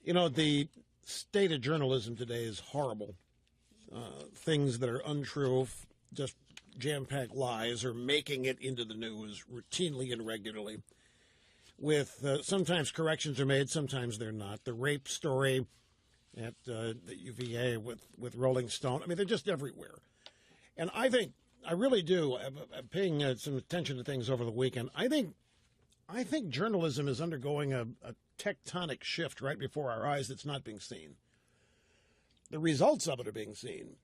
You know, the state of journalism today is horrible. Things that are untrue, just jam-packed lies, are making it into the news routinely and regularly. With sometimes corrections are made, sometimes they're not. The rape story at the UVA with Rolling Stone, I mean, they're just everywhere. And I really do, I'm paying some attention to things over the weekend. I think journalism is undergoing a tectonic shift right before our eyes that's not being seen. The results of it are being seen,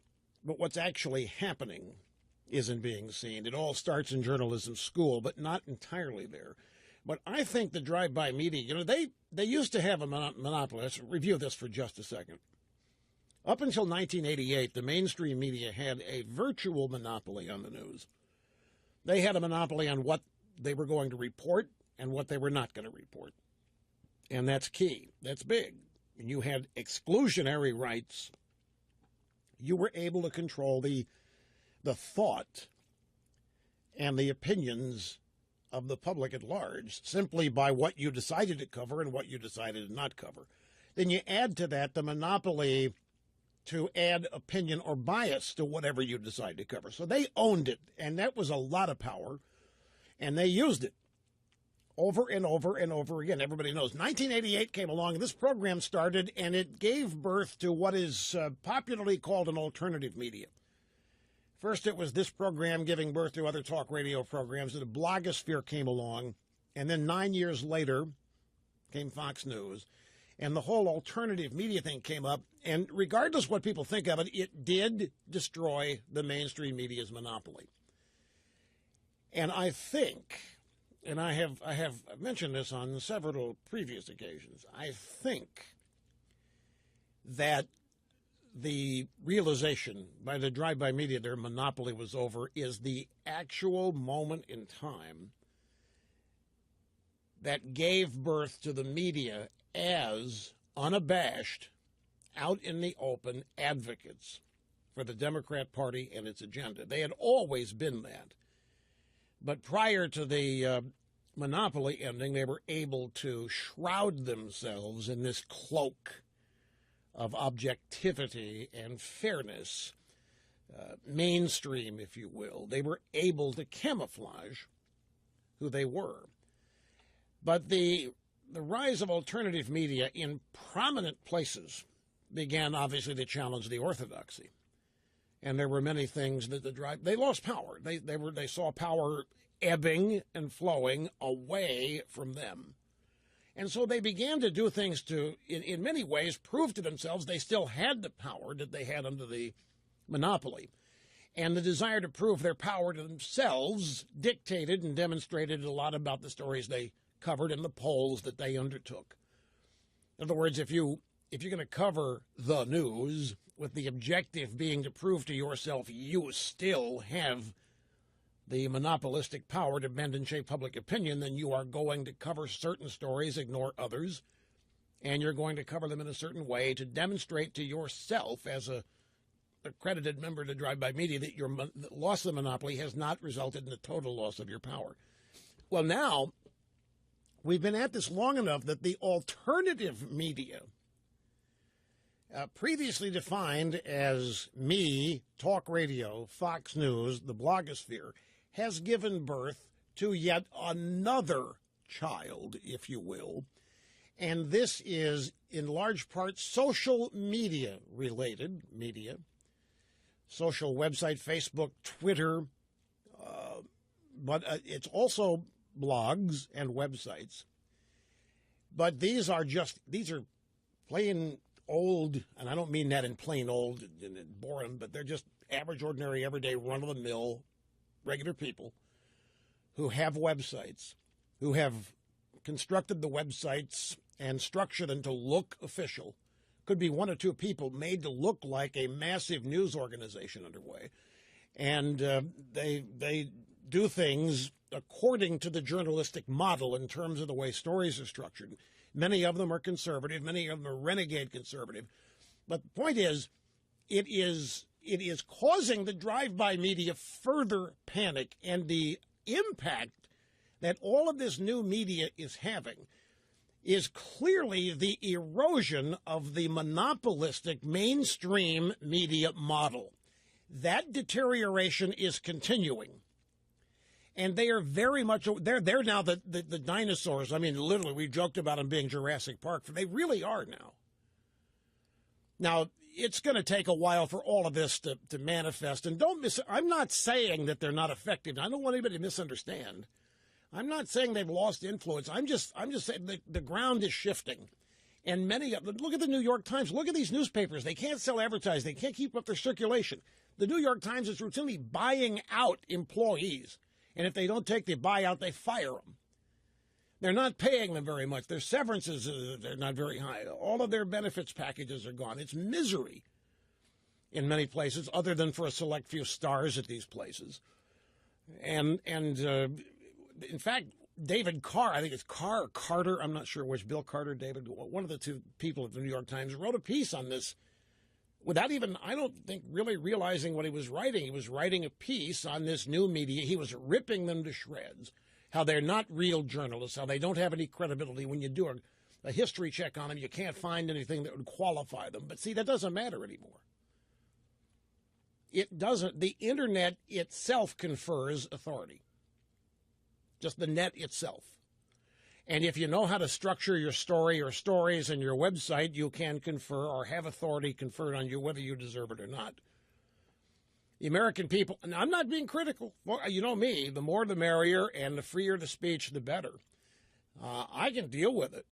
but what's actually happening isn't being seen. It all starts in journalism school, but not entirely there. But I think the drive-by media, you know, they used to have a monopoly. Let's review this for just a second. Up until 1988, the mainstream media had a virtual monopoly on the news. They had a monopoly on what they were going to report and what they were not going to report. And that's key. That's big. And you had exclusionary rights. You were able to control the thought and the opinions of the public at large simply by what you decided to cover and what you decided to not cover. Then you add to that the monopoly to add opinion or bias to whatever you decide to cover. So they owned it, and that was a lot of power, and they used it over and over and over again. Everybody knows 1988 came along, and this program started, and it gave birth to what is popularly called an alternative media. First, it was this program giving birth to other talk radio programs, and the blogosphere came along, and then 9 years later came Fox News, and the whole alternative media thing came up, and regardless what people think of it, it did destroy the mainstream media's monopoly. And I think, and I have mentioned this on several previous occasions, I think that the realization by the drive-by media their monopoly was over is the actual moment in time that gave birth to the media as unabashed, out in the open advocates for the Democrat Party and its agenda. They had always been that. But prior to the monopoly ending, they were able to shroud themselves in this cloak of objectivity and fairness, mainstream, if you will. They were able to camouflage who they were. But the rise of alternative media in prominent places began, obviously, to challenge the orthodoxy. And there were many things that they lost power. They saw power ebbing and flowing away from them. And so they began to do things to, in many ways, prove to themselves they still had the power that they had under the monopoly. And the desire to prove their power to themselves dictated and demonstrated a lot about the stories they covered and the polls that they undertook. In other words, if you're going to cover the news with the objective being to prove to yourself you still have the monopolistic power to bend and shape public opinion, then you are going to cover certain stories, ignore others, and you're going to cover them in a certain way to demonstrate to yourself as a accredited member to drive-by media that your loss of the monopoly has not resulted in a total loss of your power. Well, now we've been at this long enough that the alternative media, previously defined as me, talk radio, Fox News, the blogosphere, has given birth to yet another child, if you will. And this is in large part social media related media, social website, Facebook, Twitter, but it's also blogs and websites. But these are plain old, and I don't mean that in plain old and boring, but they're just average, ordinary, everyday, run-of-the-mill, regular people who have websites, who have constructed the websites and structured them to look official. Could be one or two people made to look like a massive news organization underway. And they do things according to the journalistic model in terms of the way stories are structured. Many of them are conservative. Many of them are renegade conservative. But the point is, it is causing the drive-by media further panic, and the impact that all of this new media is having is clearly the erosion of the monopolistic mainstream media model. That deterioration is continuing. And they are very much, they're now the dinosaurs. I mean, literally, we joked about them being Jurassic Park. They really are now. Now, it's going to take a while for all of this to manifest. And I'm not saying that they're not effective. I don't want anybody to misunderstand. I'm not saying they've lost influence. I'm just saying the ground is shifting. And look at the New York Times. Look at these newspapers. They can't sell advertising. They can't keep up their circulation. The New York Times is routinely buying out employees. And if they don't take the buyout, they fire them. They're not paying them very much. Their severances, they're not very high. All of their benefits packages are gone. It's misery in many places, other than for a select few stars at these places. And in fact, David Carr, I think it's Carr or Carter, I'm not sure which, Bill Carter, David, one of the two people at the New York Times, wrote a piece on this without even, I don't think, really realizing what he was writing. He was writing a piece on this new media. He was ripping them to shreds, how they're not real journalists, how they don't have any credibility. When you do a history check on them, you can't find anything that would qualify them. But see, that doesn't matter anymore. It doesn't. The Internet itself confers authority. Just the net itself. And if you know how to structure your story or stories in your website, you can confer or have authority conferred on you whether you deserve it or not. The American people, and I'm not being critical. Well, you know me, the more the merrier, and the freer the speech, the better. I can deal with it.